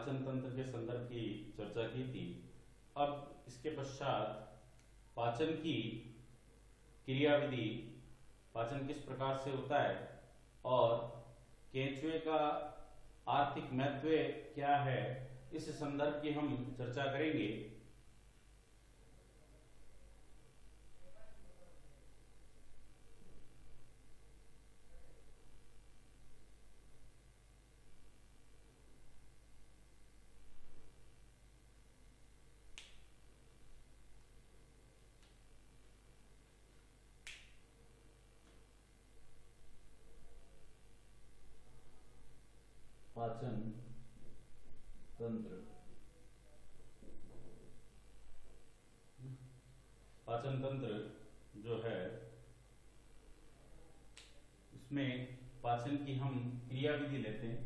पाचन तंत्र के संदर्भ की चर्चा की थी। अब इसके पश्चात पाचन की क्रियाविधि, पाचन किस प्रकार से होता है और केंचुए का आर्थिक महत्व क्या है, इस संदर्भ की हम चर्चा करेंगे। पाचन तंत्र, पाचन तंत्र जो है इसमें पाचन की हम क्रियाविधि लेते हैं।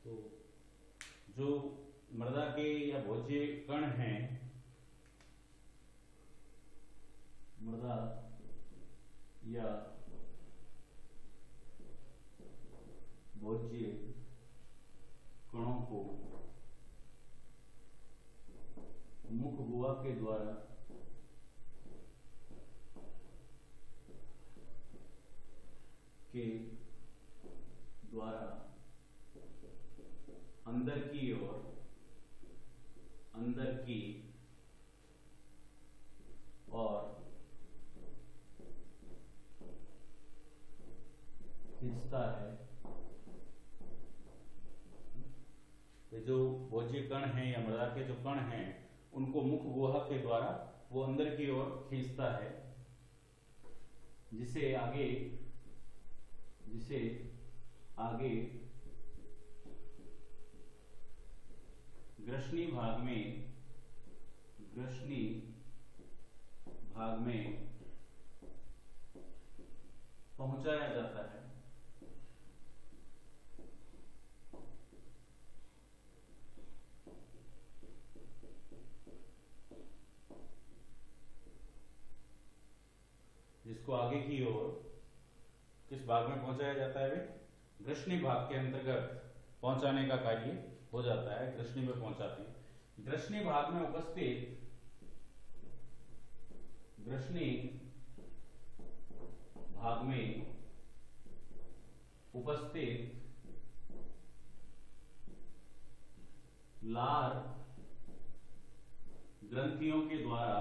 तो जो मृदा के या भोज्य कण हैं, मृदा या भोज्य कणों को मुख गुहा के द्वारा अंदर की ओर, अंदर की और खींचता है। ये जो भोज्य कण हैं या मृदा के जो कण हैं, उनको मुख गुहा के द्वारा वो अंदर की ओर खींचता है, जिसे आगे ग्रसनी भाग में पहुंचाया जाता है। जिसको आगे की ओर किस भाग में पहुंचाया जाता है? ग्रसनी भाग के अंतर्गत पहुंचाने का कार्य हो जाता है, ग्रसनी में पहुंचाते हैं। ग्रसनी भाग में उपस्थित लार ग्रंथियों के द्वारा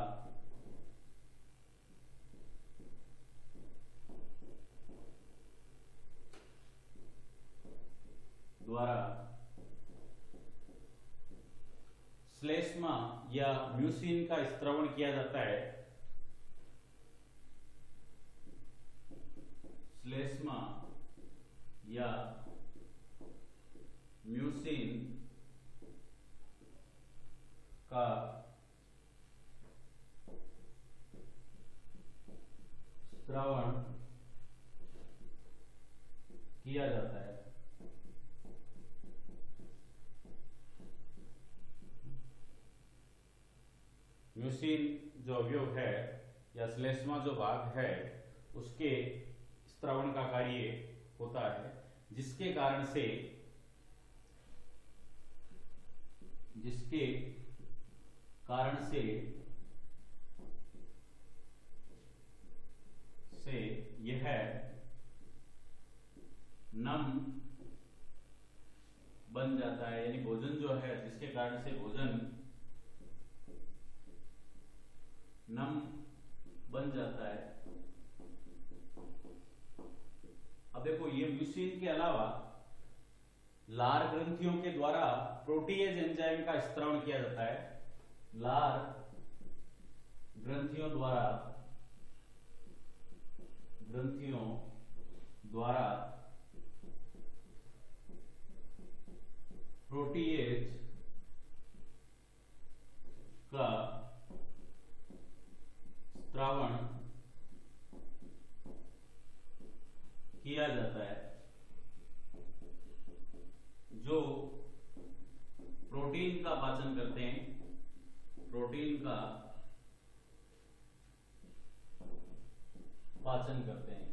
श्लेष्मा या म्यूसिन का स्त्रवण किया जाता है। श्लेष्मा या म्यूसिन का स्त्रवण किया जाता है। म्यूसिन जो अवयव है या श्लेष्मा जो भाग है, उसके स्त्रवण का कार्य होता है, जिसके कारण से यह नम बन जाता है। यानी भोजन जो है, जिसके कारण से भोजन नम बन जाता है। अब देखो, ये म्यूसिन के अलावा लार ग्रंथियों के द्वारा प्रोटीएज एंजाइम का स्त्रवण किया जाता है। लार ग्रंथियों द्वारा प्रोटीएज का स्त्रवण किया जाता है। जो प्रोटीन का पाचन करते हैं, प्रोटीन का पाचन करते हैं।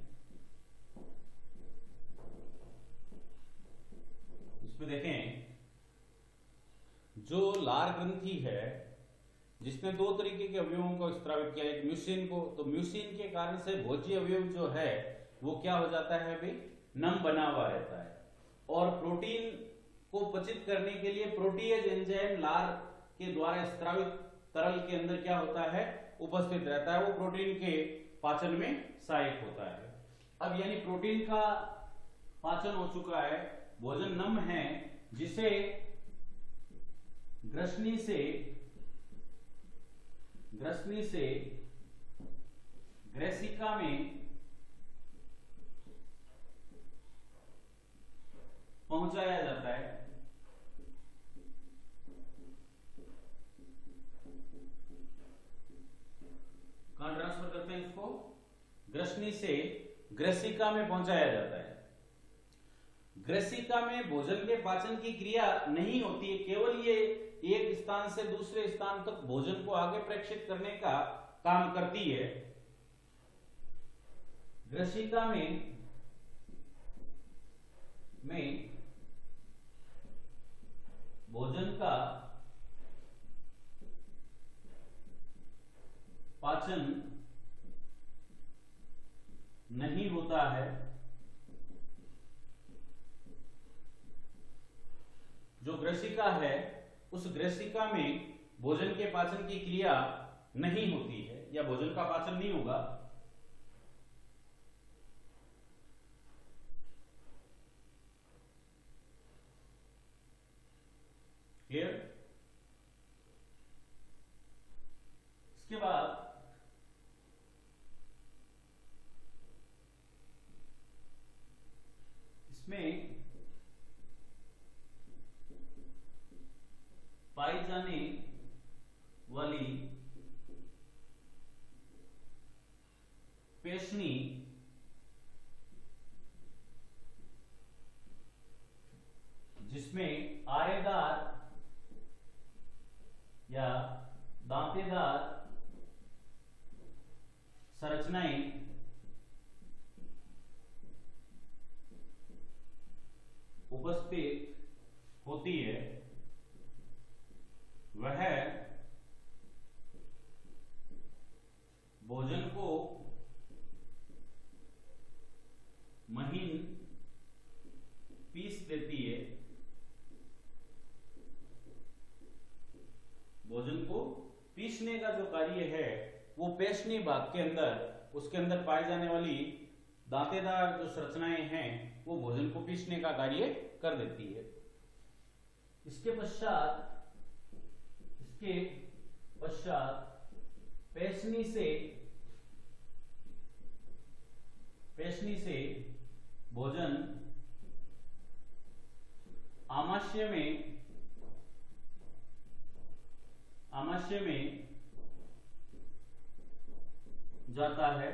इसमें देखें, जो लार ग्रंथि है जिसने दो तरीके के अवयवों को स्त्रावित किया, एक म्यूसिन को, तो म्यूसिन के कारण से भोज्य अवयव जो है वो क्या हो जाता है भाई, नम बना हुआ रहता है। और प्रोटीन को पचित करने के लिए प्रोटीएज एंजाइम लार के द्वारा स्त्रावित तरल के अंदर क्या होता है, उपस्थित रहता है, वो प्रोटीन के पाचन में सहायक होता है। अब यानी प्रोटीन का पाचन हो चुका है, भोजन नम है, जिसे ग्रसनी से ग्रेसिका में पहुंचाया जाता है। कहां ट्रांसफर करते हैं इसको, ग्रसनी से ग्रेसिका में पहुंचाया जाता है। ग्रेसिका में भोजन के पाचन की क्रिया नहीं होती है, केवल ये एक स्थान से दूसरे स्थान तक भोजन को आगे प्रेषित करने का काम करती है। ग्रेसिका में भोजन का पाचन नहीं होता है। जो ग्रेसिका है उस ग्रेसिका में भोजन के पाचन की क्रिया नहीं होती है या भोजन का पाचन नहीं होगा। क्लियर? इसके बाद इसमें पाई जाने वाली पेशनी जिसमें आरेदार या दांतेदार संरचनाएं उपस्थित होती है, वह भोजन को महीन पीस देती है। भोजन को पीसने का जो कार्य है वो पेशनी भाग के अंदर, उसके अंदर पाई जाने वाली दांतेदार जो संरचनाएं हैं वो भोजन को पीसने का कार्य कर देती है। इसके पश्चात पेशनी से भोजन आमाशय में जाता है।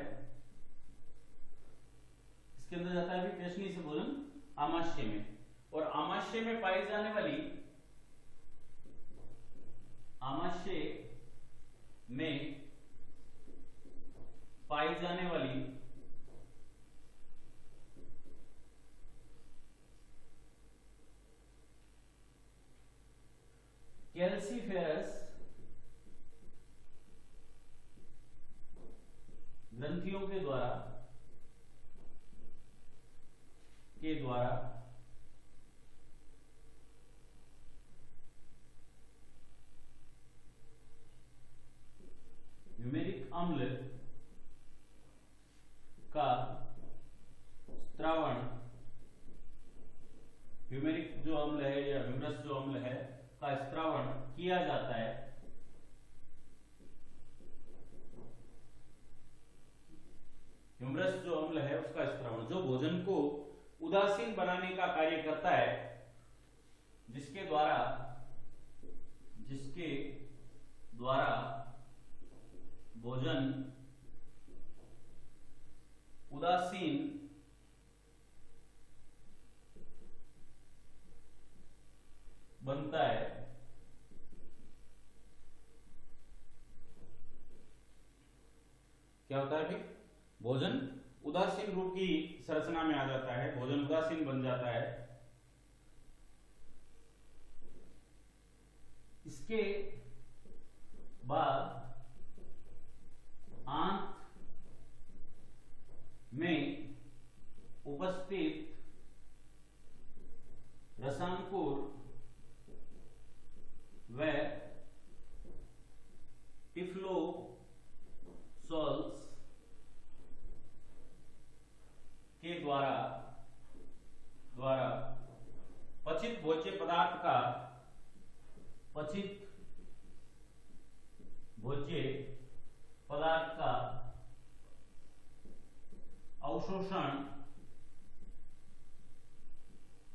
इसके अंदर जाता है भी पेशनी से भोजन आमाशय में, और आमाशय में पाई जाने वाली कैल्सीफेरस ग्रंथियों के द्वारा ह्यूमेरिक अम्ल का स्त्रावण, ह्यूमेरिक जो अम्ल है या ह्यूमरस जो अम्ल है का स्त्रावण किया जाता है। ह्यूमरस जो अम्ल है उसका स्त्रावण जो भोजन को उदासीन बनाने का कार्य करता है, जिसके द्वारा भोजन उदासीन बनता है। क्या होता है भाई? भोजन उदासीन रूप की संरचना में आ जाता है, भोजन उदासीन बन जाता है। इसके बाद आंत में उपस्थित रसांकुर व टिफ्लोसॉल्स के द्वारा पचित भोज्य पदार्थ का अवशोषण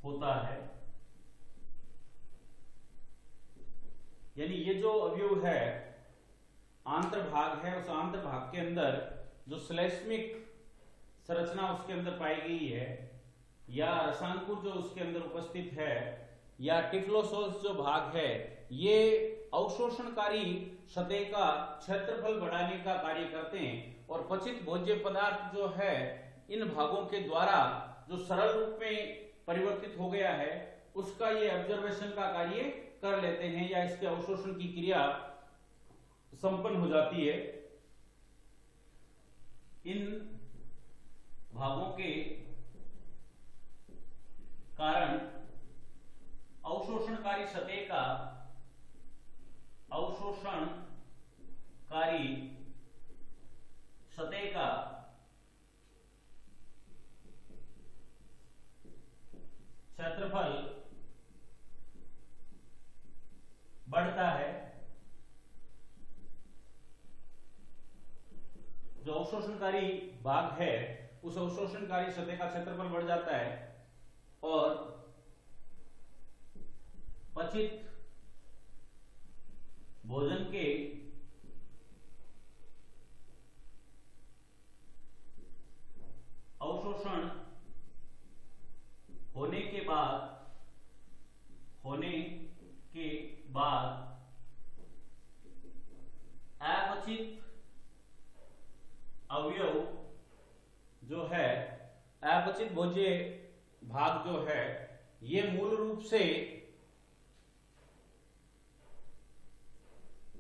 होता है। यानी ये जो अवयव है, आंतरभाग है, उस आंतरभाग के अंदर जो श्लेष्मिक संरचना उसके अंदर पाई गई है, या रसांकुर जो उसके अंदर उपस्थित है, या टिफ्लोसोल्स जो भाग है, ये अवशोषणकारी सतह का क्षेत्रफल बढ़ाने का कार्य करते हैं। और पचित भोज्य पदार्थ जो है, इन भागों के द्वारा जो सरल रूप में परिवर्तित हो गया है, उसका ये ऑब्जर्वेशन का कार्य कर लेते हैं, या इसके अवशोषण की क्रिया संपन्न हो जाती है। इन भागों के कारण अवशोषणकारी सतह का क्षेत्रफल बढ़ता है। जो अवशोषणकारी भाग है, उस अवशोषणकारी सतह का क्षेत्रफल बढ़ जाता है और पचित भोजन के अवशोषण होने के बाद अपचित अवयव जो है, अपचित भोज्य भाग जो है, ये मूल रूप से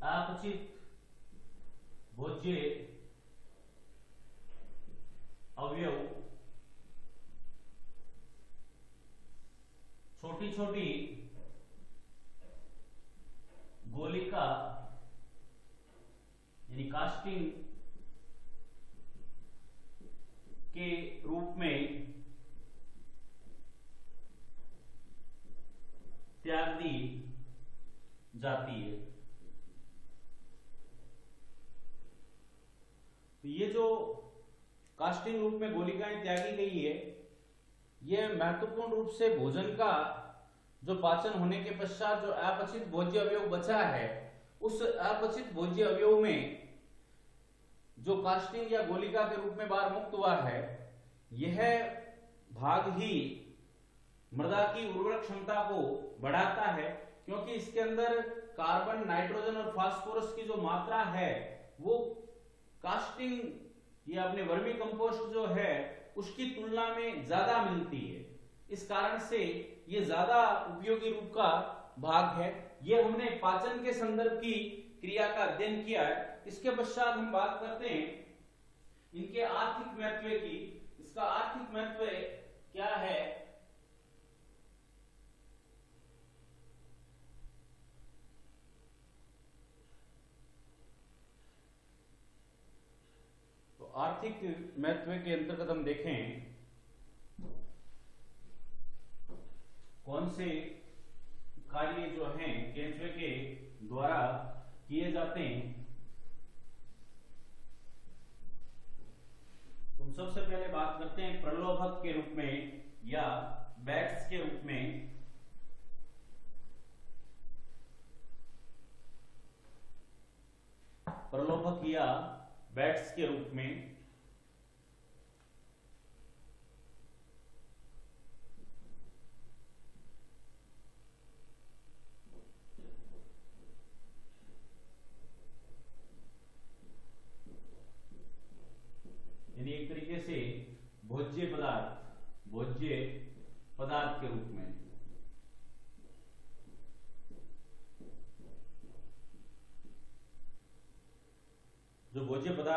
अपचित भोज्य अवयव छोटी छोटी गोलिका यानी कास्टिंग के रूप में त्याग दी जाती है। तो ये जो कास्टिंग रूप में गोलिकाएं त्यागी गई है, ये महत्वपूर्ण रूप से भोजन का जो पाचन होने के पश्चात जो अपचित भोज्य अवयव बचा है, उस अपचित भोज्य अवयव में जो कास्टिंग या गोलिका के रूप में बाहर मुक्त हुआ है, यह भाग ही मृदा की उर्वरक क्षमता को बढ़ाता है, क्योंकि इसके अंदर कार्बन, नाइट्रोजन और फास्फोरस की जो मात्रा है, वो कास्टिंग या अपने वर्मी कंपोस्ट जो है उसकी तुलना में ज्यादा मिलती है। इस कारण से ये ज्यादा उपयोगी रूप का भाग है। ये हमने पाचन के संदर्भ की क्रिया का अध्ययन किया है। इसके पश्चात हम बात करते हैं इनके आर्थिक महत्व की। इसका आर्थिक महत्व क्या है? तो आर्थिक महत्व के अंतर्गत हम देखें कौन से कार्य जो हैं केंचुए के द्वारा किए जाते हैं। हम सबसे पहले बात करते हैं प्रलोभक के रूप में या बैट्स के रूप में। प्रलोभक या बैट्स के रूप में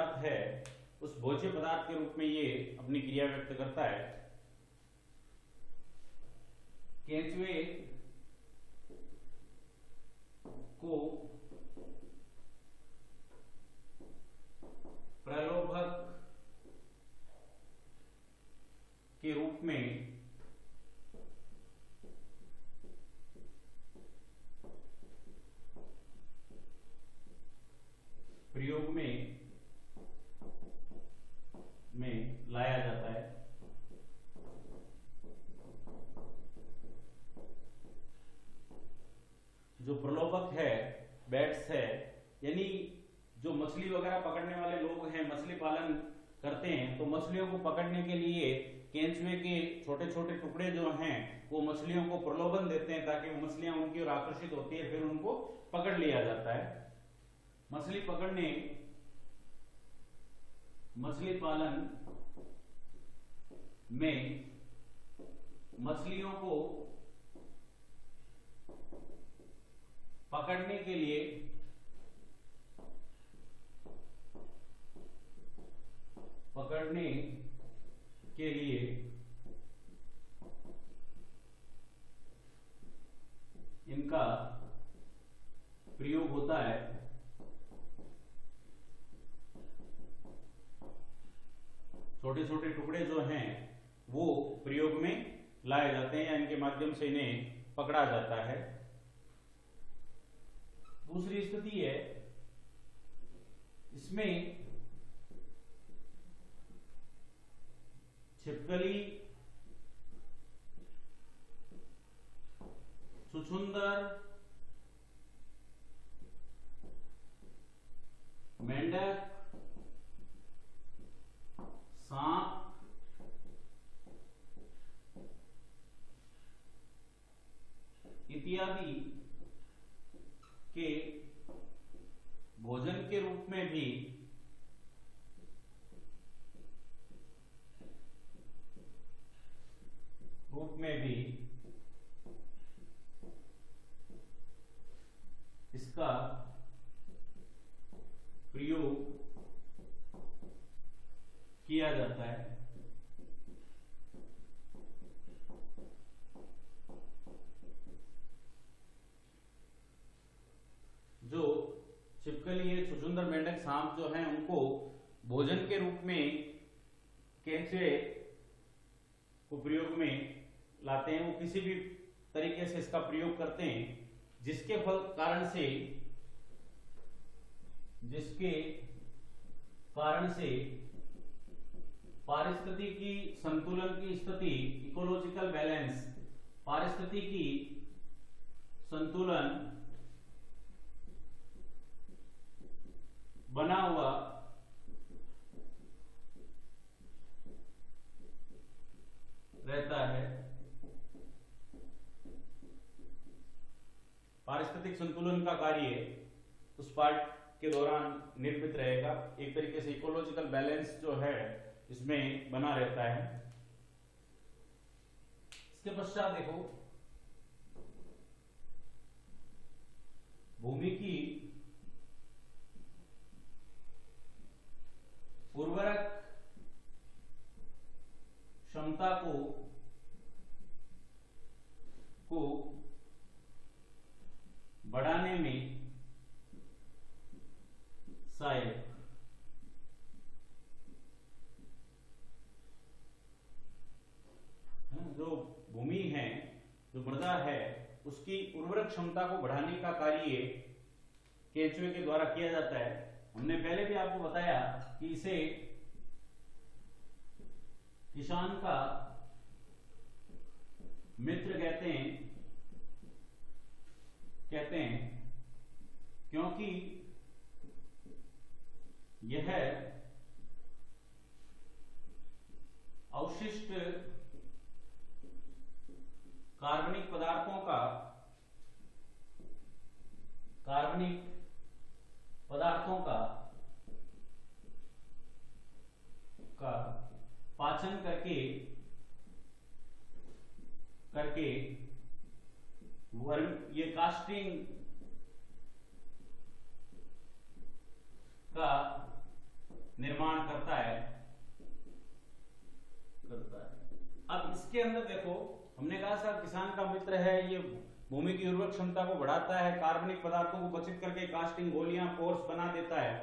पदार्थ है उस भोज्य पदार्थ के रूप में ये अपनी क्रिया व्यक्त करता है। केंचुए को प्रलोभक के रूप में प्रयोग में लाया जाता है। जो प्रलोभक है, बैट्स है, यानी जो मछली वगैरह पकड़ने वाले लोग हैं, मछली पालन करते हैं, तो मछलियों को पकड़ने के लिए केंचुए के छोटे छोटे टुकड़े जो हैं वो मछलियों को प्रलोभन देते हैं ताकि वो मछलियां उनकी ओर आकर्षित होती है, फिर उनको पकड़ लिया जाता है। मछली पकड़ने, मछली पालन में मछलियों को पकड़ने के लिए इनका प्रयोग होता है। छोटे छोटे टुकड़े जो हैं वो प्रयोग में लाए जाते हैं या इनके माध्यम से इन्हें पकड़ा जाता है। दूसरी स्थिति है, इसमें छिपकली, छुछुंदर, मेंढक, सांप इत्यादि के भोजन के रूप में भी इसका प्रयोग किया जाता है। जो छिपकली है, छुछुंदर, मेंढक, सांप जो हैं उनको भोजन के रूप में केंचुए को प्रयोग में लाते हैं। वो किसी भी तरीके से इसका प्रयोग करते हैं जिसके कारण से पारिस्थितिकी संतुलन की स्थिति, इकोलॉजिकल बैलेंस, पारिस्थितिकी संतुलन बना हुआ रहता है। पारिस्थितिक संतुलन का कार्य उस पार्ट के दौरान निर्मित रहेगा। एक तरीके से इकोलॉजिकल बैलेंस जो है इसमें बना रहता है। इसके पश्चात देखो, भूमि की उर्वरक क्षमता को बढ़ाने में सहायक जो भूमि है, जो मृदा है, उसकी उर्वरक क्षमता को बढ़ाने का कार्य केंचुए के द्वारा किया जाता है। हमने पहले भी आपको बताया कि इसे किसान का मित्र कहते हैं क्योंकि यह अवशिष्ट कार्बनिक पदार्थों का पाचन करके ये कास्टिंग का निर्माण करता है। अब इसके अंदर देखो, हमने कहा साहब किसान का मित्र है, ये भूमि की उर्वरक क्षमता को बढ़ाता है, कार्बनिक पदार्थों को बचित करके कास्टिंग गोलियां पोर्स बना देता है।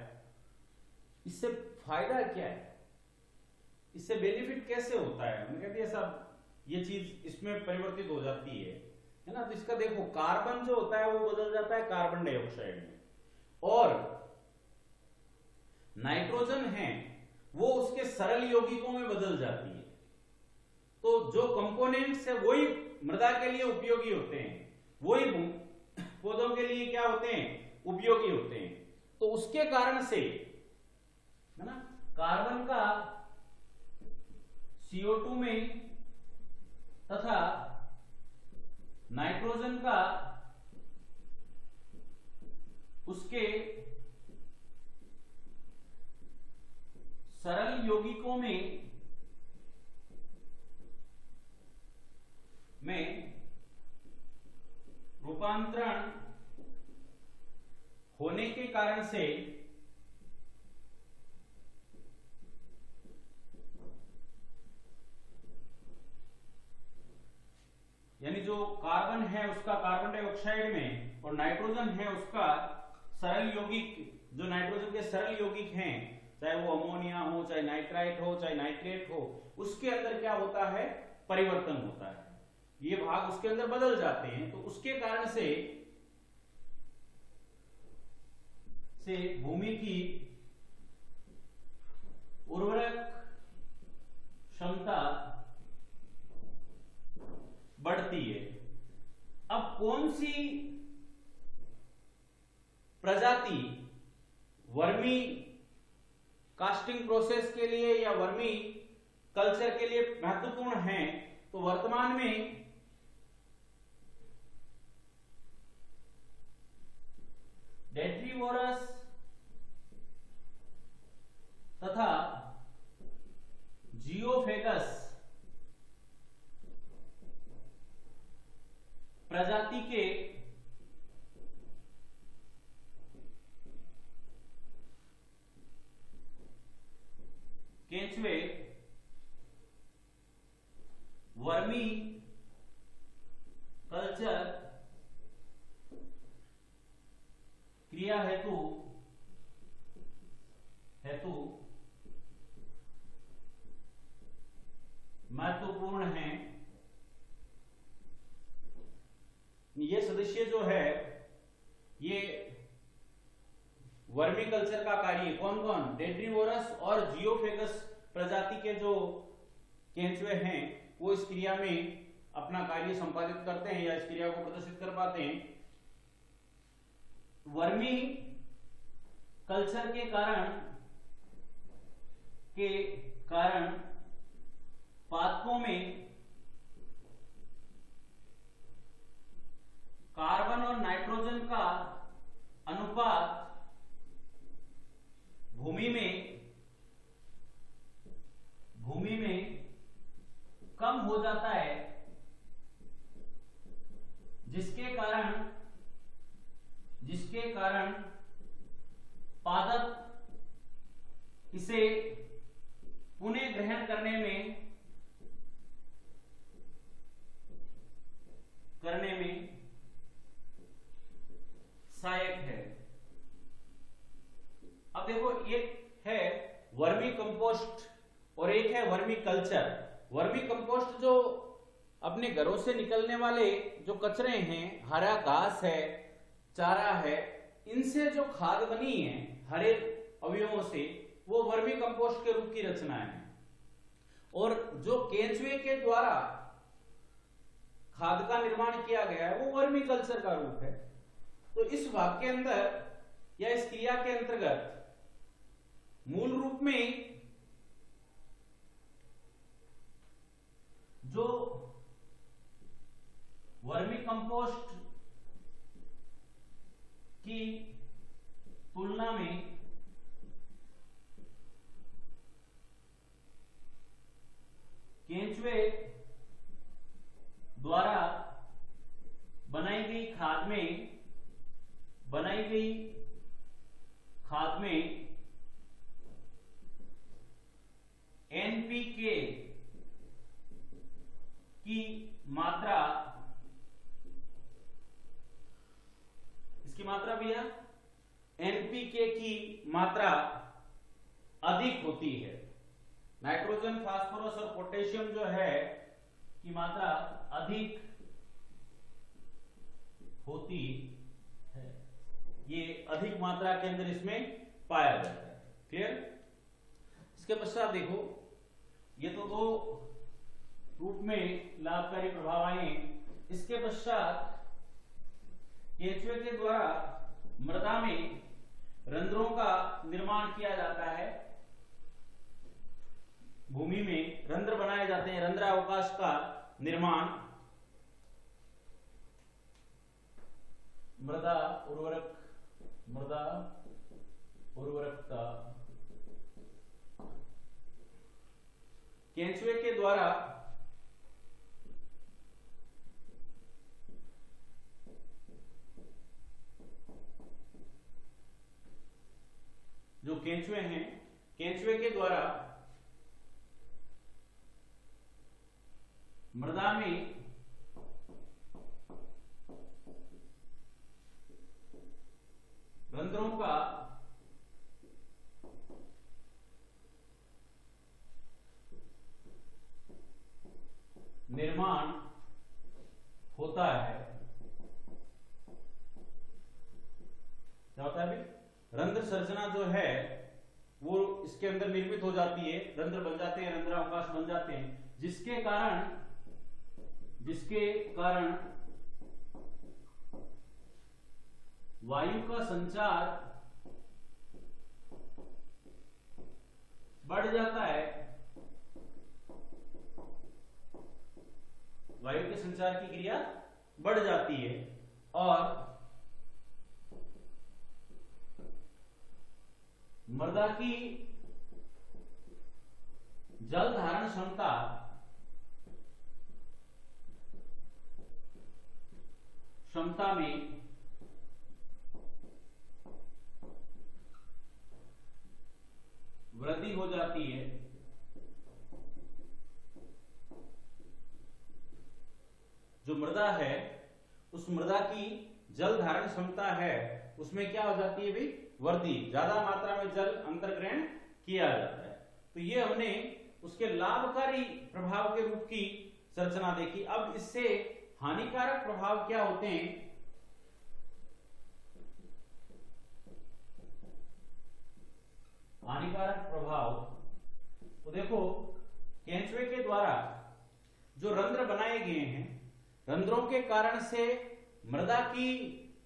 इससे फायदा क्या है, इससे बेनिफिट कैसे होता है? हमने कह दिया साहब ये चीज इसमें परिवर्तित हो जाती है ना। तो इसका देखो, कार्बन जो होता है वो बदल जाता है कार्बन डाइऑक्साइड में, और नाइट्रोजन है वो उसके सरल यौगिकों में बदल जाती है। तो जो कंपोनेंट्स है वही मृदा के लिए उपयोगी होते हैं, वही पौधों के लिए क्या होते हैं, उपयोगी होते हैं। तो उसके कारण से है ना, कार्बन का CO2 में तथा नाइट्रोजन का उसके सरल यौगिकों में रूपांतरण होने के कारण से यानी जो कार्बन है उसका कार्बन डाइऑक्साइड में और नाइट्रोजन है उसका सरल यौगिक, जो नाइट्रोजन के सरल यौगिक हैं, चाहे वो अमोनिया हो, चाहे नाइट्राइट हो, चाहे नाइट्रेट हो, उसके अंदर क्या होता है, परिवर्तन होता है, ये भाग उसके अंदर बदल जाते हैं। तो उसके कारण से भूमि की उर्वरक क्षमता बढ़ती है। अब कौन सी प्रजाति वर्मी कास्टिंग प्रोसेस के लिए या वर्मी कल्चर के लिए महत्वपूर्ण है? तो वर्तमान में डेट्रीवोरस तथा जियोफेगस प्रजाति के केंचुए वर्मी कल्चर क्रिया हेतु महत्वपूर्ण है। ये सदस्य जो है ये वर्मी कल्चर का कार्य कौन कौन, डेट्रीवोरस और जियोफेगस प्रजाति के जो केंचुए हैं वो इस क्रिया में अपना कार्य संपादित करते हैं या इस क्रिया को प्रदर्शित कर पाते हैं। वर्मी कल्चर के कारण पादपों में कार्बन और नाइट्रोजन का अनुपात भूमि में कम हो जाता है, जिसके कारण पादप इसे पुनः ग्रहण करने में सहायक है। अब देखो, एक है वर्मी कंपोस्ट और एक है वर्मी कल्चर। वर्मी कंपोस्ट जो अपने घरों से निकलने वाले जो कचरे हैं, हरा घास है, चारा है, इनसे जो खाद बनी है हरे अवयवों से, वो वर्मी कंपोस्ट के रूप की रचना है। और जो केंचुए के द्वारा खाद का निर्माण किया गया है वो वर्मी कल्चर का रूप है। तो इस भाग के अंदर या इस क्रिया के अंतर्गत मूल रूप में जो वर्मी कंपोस्ट की तुलना में केंचुए द्वारा बनाई गई खाद में मात्रा, इसकी मात्रा भैया एनपीके की मात्रा अधिक होती है। नाइट्रोजन, फास्फोरस और पोटेशियम जो है की मात्रा अधिक होती है, ये अधिक मात्रा के अंदर इसमें पाया जाता है। क्लियर? इसके पश्चात देखो, ये तो दो रूप में लाभकारी प्रभाव आए। इसके पश्चात केंचुए के द्वारा मृदा में रंध्रों का निर्माण किया जाता है। भूमि में रंध्र बनाए जाते हैं, रंध्रावकाश का निर्माण। मृदा उर्वरकता केंचुए के द्वारा जो केंचुए हैं, केंचुए के द्वारा मृदा में रंध्रों का निर्माण होता है। क्या होता है अभी? रंध्र संरचना जो है वो इसके अंदर निर्मित हो जाती है, रंध्र बन जाते हैं, रंध्रावकाश बन जाते हैं, जिसके कारण वायु का संचार बढ़ जाता है। वायु के संचार की क्रिया बढ़ जाती है और मृदा की जल धारण क्षमता में वृद्धि हो जाती है। जो मृदा है, उस मृदा की जल धारण क्षमता है, उसमें क्या हो जाती है भाई? वृद्धि, ज्यादा मात्रा में जल अंतर्ग्रहण किया जाता है। तो ये हमने उसके लाभकारी प्रभाव के रूप की संरचना देखी। अब इससे हानिकारक प्रभाव क्या होते हैं? हानिकारक प्रभाव तो देखो, केंचुए के द्वारा जो रंध्र बनाए गए हैं, रंध्रों के कारण से मृदा की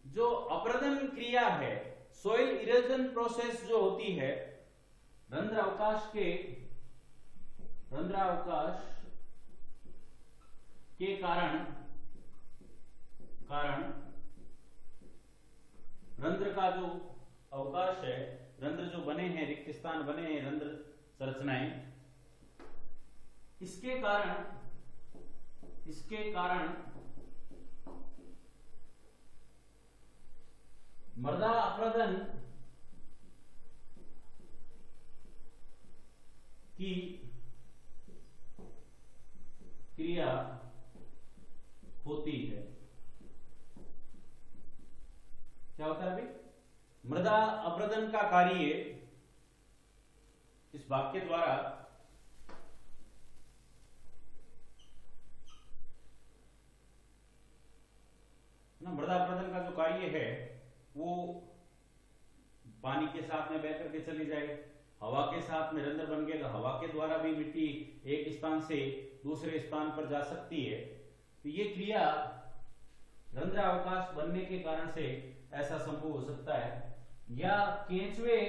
जो अपरदन क्रिया है, सोइल इरोजन प्रोसेस जो होती है, रंध्रावकाश के कारण रंध्र का जो अवकाश है, रंध्र जो बने हैं, रिक्त स्थान बने हैं, रंध्र संरचनाएं, इसके कारण मृदा अपरदन की क्रिया होती है। क्या होता है अभी? मृदा अपरदन का कार्य इस भाग के द्वारा मृदा अपरदन का जो कार्य है वो पानी के साथ में बह करके चली जाएगी, हवा के साथ में रंध्र बन गया, हवा के द्वारा भी मिट्टी एक स्थान से दूसरे स्थान पर जा सकती है। तो ये क्रिया रंध्रावकाश बनने के कारण से ऐसा संभव हो सकता है। या केंचुए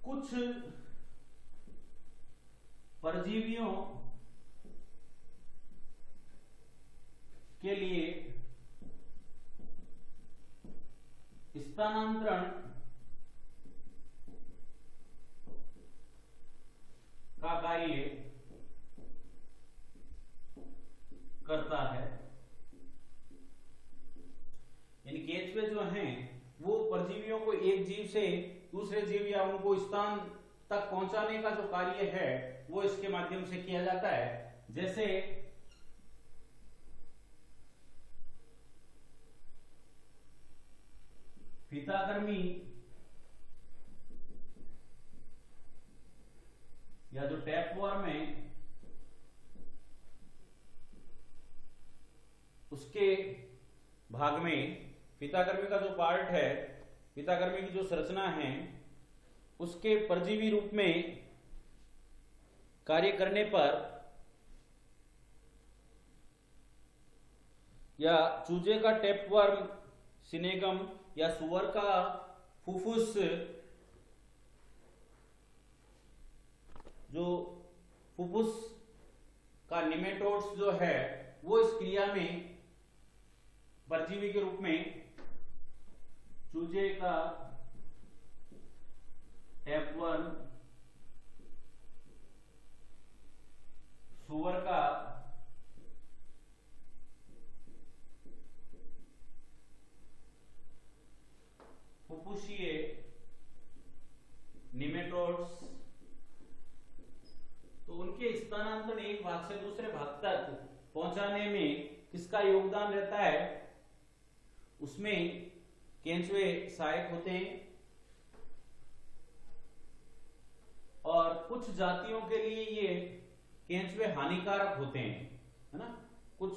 कुछ परजीवियों के लिए स्थानांतरण का कार्य करता है। यानी केंचुए जो हैं वो परजीवियों को एक जीव से दूसरे जीव या उनको स्थान तक पहुंचाने का जो कार्य है वो इसके माध्यम से किया जाता है। जैसे फीताकृमि या जो टैपवर्म है उसके भाग में फीताकृमि का जो पार्ट है, फीताकृमि की जो संरचना है उसके परजीवी रूप में कार्य करने पर या चूजे का टैपवर्म सिनेगम या सुअर का फुफ्फुस जो फुफ्फुस का निमेटोड्स जो है वो इस क्रिया में परजीवी के रूप में चूजे का टैपवर्म, सुअर का फुफ्फुसीय निमेटोड्स, तो उनके स्थानांतरण एक भाग से दूसरे भाग तक पहुंचाने में किसका योगदान रहता है, उसमें केंचुए सहायक होते हैं। और कुछ जातियों के लिए ये केंचुए हानिकारक होते हैं, है ना। कुछ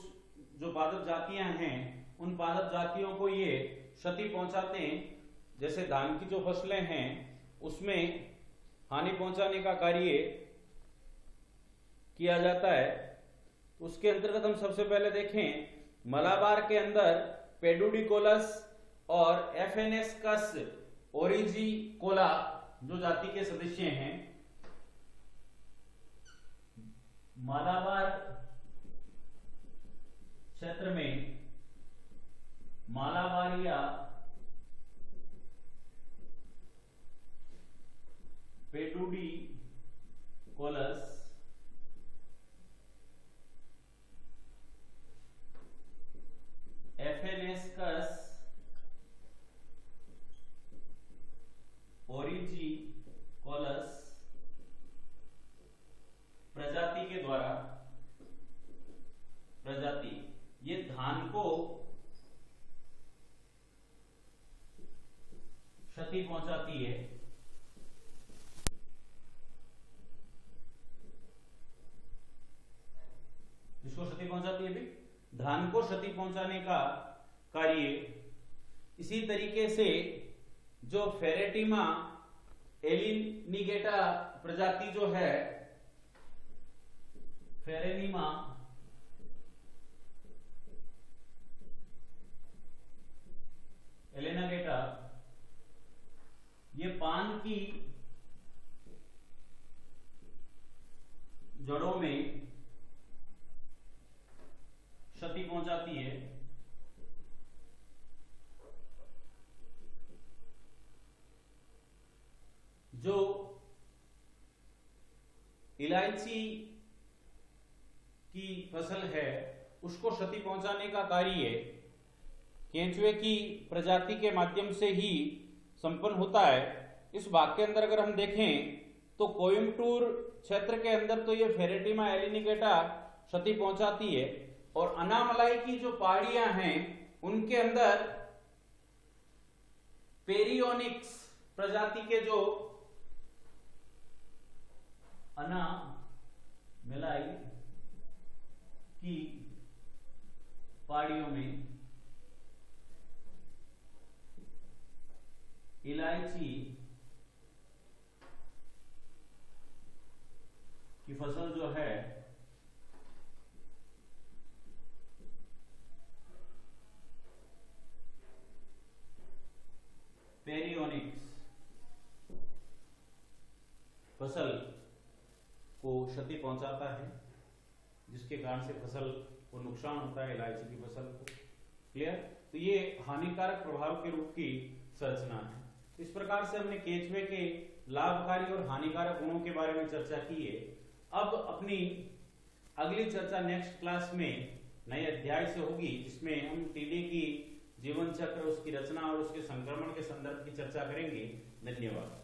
जो पादप जातियां हैं उन पादप जातियों को ये क्षति पहुंचाते हैं, जैसे धान की जो फसलें हैं उसमें हानि पहुंचाने का कार्य किया जाता है। उसके अंतर्गत हम सबसे पहले देखें मलाबार के अंदर पेडुडिकोलस और एफेनेस्कस ओरिजिकोला जो जाति के सदस्य हैं। मालाबार क्षेत्र में मालाबारिया पेडुडिकोलस, एफेनेस्कस ओरिजिकोलस प्रजाति के द्वारा ये धान को क्षति पहुंचाती है। किसको क्षति पहुंचाती है भी? धान को क्षति पहुंचाने का कार्य। इसी तरीके से जो फेरेटिमा एलिनिगेटा प्रजाति जो है, फेरेनिमा एलिनागेटा, ये पान की जड़ों में क्षति पहुंचाती है। जो इलायची की फसल है उसको क्षति पहुंचाने का कार्य केंचुए की प्रजाति के माध्यम से ही संपन्न होता है। इस भाग के अंदर अगर हम देखें तो कोयम्बटूर क्षेत्र के अंदर तो ये फेरेटिमा एलिनिगेटा क्षति पहुंचाती है, और अनामलाई की जो पहाड़ियां हैं उनके अंदर पेरियोनिक्स प्रजाति के जो अनामलाई की पहाड़ियों में इलायची की फसल जो है पेरियोनिक्स फसल को क्षति पहुंचाता है, जिसके कारण से फसल को नुकसान होता है, इलायची की फसल को। क्लियर? तो ये हानिकारक प्रभाव के रूप की संरचना है। इस प्रकार से हमने केंचुए के लाभकारी और हानिकारक गुणों के बारे में चर्चा की है। अब अपनी अगली चर्चा नेक्स्ट क्लास में नए अध्याय से होगी, जिसमें हम टीडे की जीवन चक्र, उसकी रचना और उसके संक्रमण के संदर्भ की चर्चा करेंगे। धन्यवाद।